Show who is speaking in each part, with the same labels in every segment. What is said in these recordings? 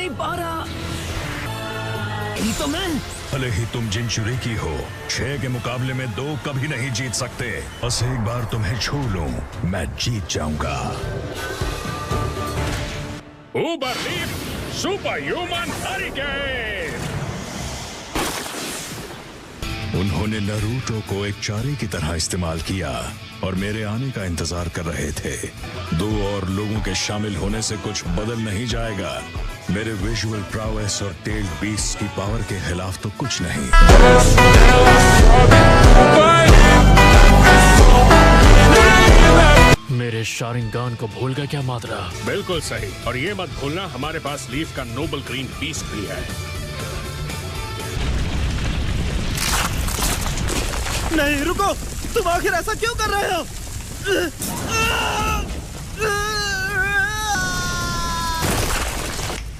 Speaker 1: नहीं पा रहा। ये तो मैं।
Speaker 2: भले ही तुम जिनचुरी की हो, 6 के मुकाबले में 2 कभी नहीं जीत सकते। बस एक बार तुम्हें छू लूं, मैं जीत जाऊंगा।
Speaker 3: उबर लीफ सुपर ह्यूमन हरिकेन।
Speaker 2: उन्होंने नारुतो को एक चारे की तरह इस्तेमाल किया और मेरे आने का इंतजार कर रहे थे। 2 और लोगों के शामिल होने से कुछ बदल नहीं जाएगा। मेरे विजुअल प्रावेस और टेल बीस्ट की पावर के खिलाफ तो कुछ नहीं।
Speaker 4: मेरे शारिंगान को भूल गया क्या मात्रा?
Speaker 3: बिल्कुल सही। और ये मत भूलना हमारे पास लीफ का नोबल ग्रीन बीस्ट भी है।
Speaker 1: नहीं रुको, तुम आखिर ऐसा क्यों कर रहे हो?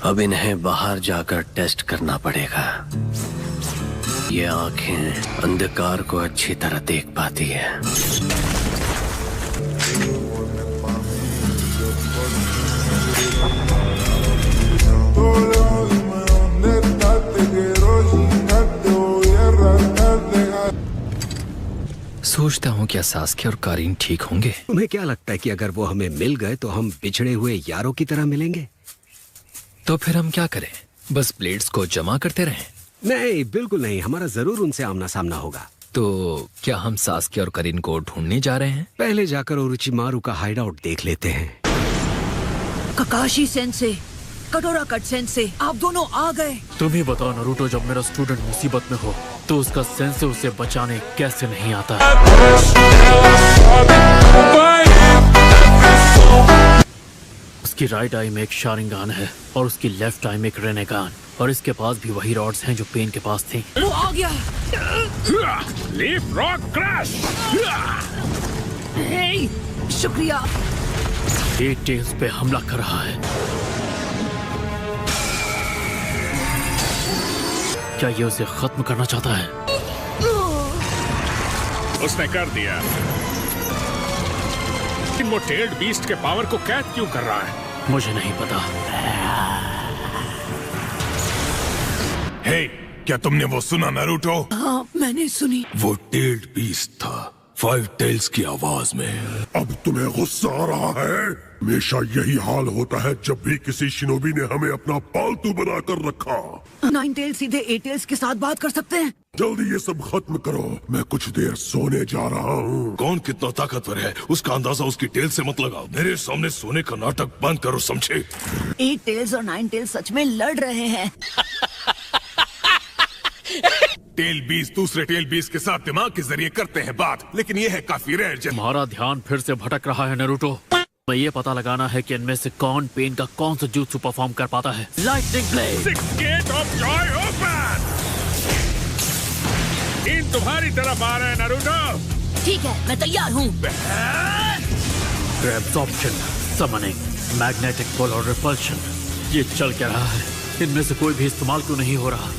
Speaker 5: अब इन्हें बाहर जाकर टेस्ट करना पड़ेगा। ये आंखें अंधकार को अच्छी तरह देख पाती है।
Speaker 6: सोचता हूँ क्या सास्के और कारीन ठीक होंगे?
Speaker 7: तुम्हें क्या लगता है कि अगर वो हमें मिल गए तो हम बिछड़े हुए यारों की तरह मिलेंगे?
Speaker 6: तो फिर हम क्या करें? बस ब्लेड्स को जमा करते रहें?
Speaker 7: नहीं, बिल्कुल नहीं। हमारा जरूर उनसे आमना सामना होगा।
Speaker 6: तो क्या हम सास्के और कारीन को ढूंढने जा रहे हैं?
Speaker 7: पहले जाकर ओरोचिमारू का हाइडआउट देख लेते हैं।
Speaker 1: ककाशी सेंसे, कटोरा कट सेंसे, आप दोनों आ गए।
Speaker 4: तुम ही बताओ नारुतो, जब मेरा स्टूडेंट मुसीबत में हो तो उसका सेंसे उसे बचाने कैसे नहीं आता? उसकी राइट आई में एक शारिंगान है और उसकी लेफ्ट आई में एक रेनेगान, और इसके पास भी वही रॉड्स हैं जो पेन के पास थी।
Speaker 1: वो आ गया।
Speaker 3: Leaf rock crash.
Speaker 1: हे, शुक्रिया।
Speaker 4: ये टेल्स पे हमला कर रहा है। क्या ये उसे खत्म करना चाहता है?
Speaker 3: उसने कर दिया। वो टेल्ड बीस्ट के पावर को कैद क्यों कर रहा है?
Speaker 4: मुझे नहीं पता।
Speaker 8: हे, क्या तुमने वो सुना नारुतो?
Speaker 1: हाँ, मैंने सुनी।
Speaker 8: वो टेल्ड बीस्ट था, 5 टेल्स की आवाज में। अब तुम्हें गुस्सा आ रहा है? हमेशा यही हाल होता है जब भी किसी शिनोबी ने हमें अपना पालतू बनाकर रखा।
Speaker 1: 9 टेल्स सीधे 8 टेल्स के साथ बात कर सकते हैं।
Speaker 8: जल्दी ये सब खत्म करो, मैं कुछ देर सोने जा रहा हूँ। कौन कितना ताकतवर है उसका अंदाजा उसकी टेल से मत लगाओ। मेरे सामने सोने का नाटक बंद करो, समझे?
Speaker 1: 8 टेल्स और 9 टेल्स सच में लड़ रहे हैं।
Speaker 8: टेल बीस दूसरे टेल बीस के साथ दिमाग के जरिए करते हैं बात, लेकिन ये है काफी रेयर।
Speaker 4: तुम्हारा ध्यान फिर से भटक रहा है नारुतो। मैं ये पता लगाना है कि इनमें से कौन पेन का कौन सा jutsu परफॉर्म कर पाता है। Lightning blade.
Speaker 3: 6 gate of joy open. इन तुम्हारी तरफ आ रहे हैं नारुतो।
Speaker 1: ठीक है, मैं तैयार हूँ।
Speaker 4: एब्जॉर्प्शन, समनिंग, मैग्नेटिक पुल और रिपल्शन। ये चल क्या रहा है? इनमें से कोई भी इस्तेमाल क्यों नहीं हो रहा?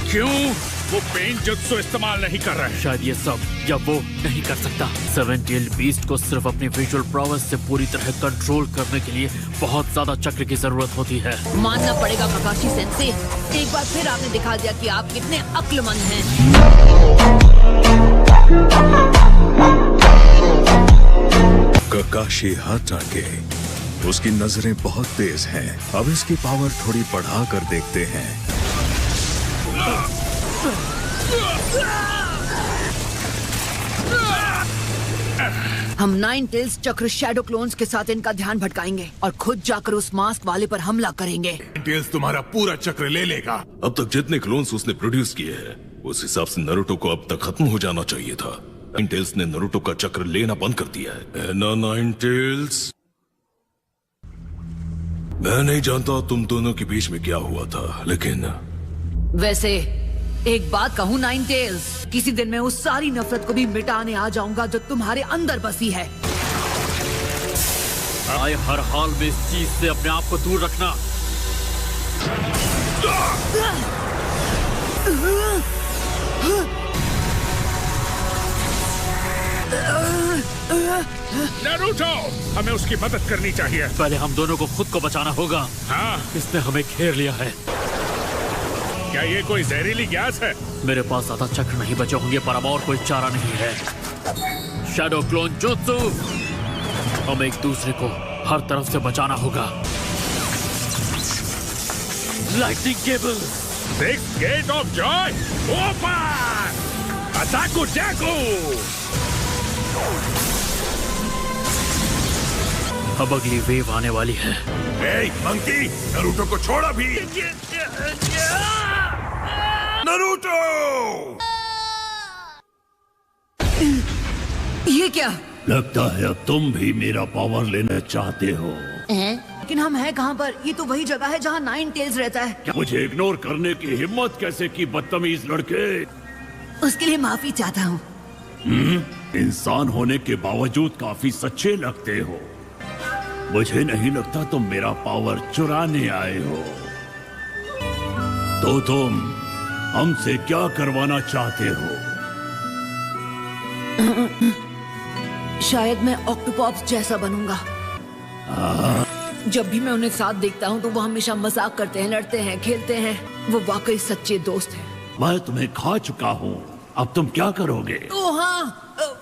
Speaker 3: क्यों? वो पेन जुत्सु इस्तेमाल नहीं कर रहे हैं।
Speaker 4: शायद ये सब या वो नहीं कर सकता। 7 टेल्ड बीस्ट को सिर्फ अपनी विजुअल प्रोवेस से पूरी तरह कंट्रोल करने के लिए बहुत ज्यादा चक्र की जरूरत होती है।
Speaker 1: मानना पड़ेगा ककाशी सेंसे, एक बार फिर आपने दिखा दिया कि आप कितने अक्लमंद हैं।
Speaker 2: ककाशी हाथ आगे। उसकी नजरें बहुत तेज हैं। अब इसकी पावर थोड़ी बढ़ा कर देखते हैं।
Speaker 1: हम 9 टेल्स चक्र शैडो क्लोन्स के साथ इनका ध्यान भटकाएंगे और खुद जाकर उस मास्क वाले पर हमला करेंगे।
Speaker 8: टेल्स तुम्हारा पूरा चक्र ले लेगा। अब तक जितने क्लोन्स उसने प्रोड्यूस किए हैं उस हिसाब से नारुतो को अब तक खत्म हो जाना चाहिए था। 9 टेल्स ने नारुतो का चक्र लेना बंद कर दिया है ना 9 टेल्स? मैं नहीं जानता तुम दोनों के बीच में क्या हुआ था, लेकिन
Speaker 1: वैसे एक बात कहूँ 9 टेल्स, किसी दिन मैं उस सारी नफरत को भी मिटाने आ जाऊंगा जो तुम्हारे अंदर बसी है।
Speaker 4: आए हर हाल में इस चीज से अपने आप को दूर रखना।
Speaker 3: नारुतो, हमें उसकी मदद करनी चाहिए।
Speaker 4: पहले हम दोनों को खुद को बचाना होगा।
Speaker 3: हाँ,
Speaker 4: इसने हमें घेर लिया है।
Speaker 3: क्या ये कोई जहरीली गैस है?
Speaker 4: मेरे पास ज्यादा चक्र नहीं बचे होंगे, पर अब और कोई चारा नहीं है। शैडो क्लोन जुत्सु, हमें एक दूसरे को हर तरफ से बचाना होगा। Lightning cable,
Speaker 3: six gate of joy open! अटाकू टैकू!
Speaker 4: अब अगली वेव आने वाली है।
Speaker 8: ए, मंकी, नारुतो को छोड़ा भी। नारुतो!
Speaker 1: ये क्या?
Speaker 9: लगता है अब तुम भी मेरा पावर लेना चाहते हो।
Speaker 1: लेकिन हम हैं कहाँ पर? ये तो वही जगह है जहाँ नाइन टेल्स रहता है।
Speaker 9: मुझे इग्नोर करने की हिम्मत कैसे की, बदतमीज लड़के।
Speaker 1: उसके लिए माफी चाहता हूँ।
Speaker 9: इंसान होने के बावजूद काफी सच्चे लगते हो। मुझे नहीं लगता तुम मेरा पावर चुराने आए हो। तो तुम हमसे क्या करवाना चाहते हो?
Speaker 1: शायद मैं ऑक्टोपॉप्स जैसा बनूंगा। जब भी मैं उन्हें साथ देखता हूँ तो वो हमेशा मजाक करते हैं, लड़ते हैं, खेलते हैं। वो वाकई सच्चे दोस्त हैं।
Speaker 9: मैं तुम्हें खा चुका हूँ, अब तुम क्या करोगे?
Speaker 1: ओह हाँ,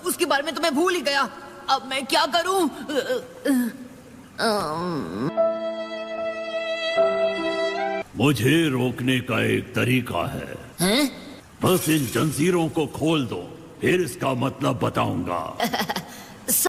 Speaker 1: उसके बारे में तो मैं भूल ही गया। अब मैं क्या करूँ?
Speaker 9: मुझे रोकने का एक तरीका है।
Speaker 1: हैं?
Speaker 9: बस इन जंजीरों को खोल दो, फिर इसका मतलब बताऊंगा।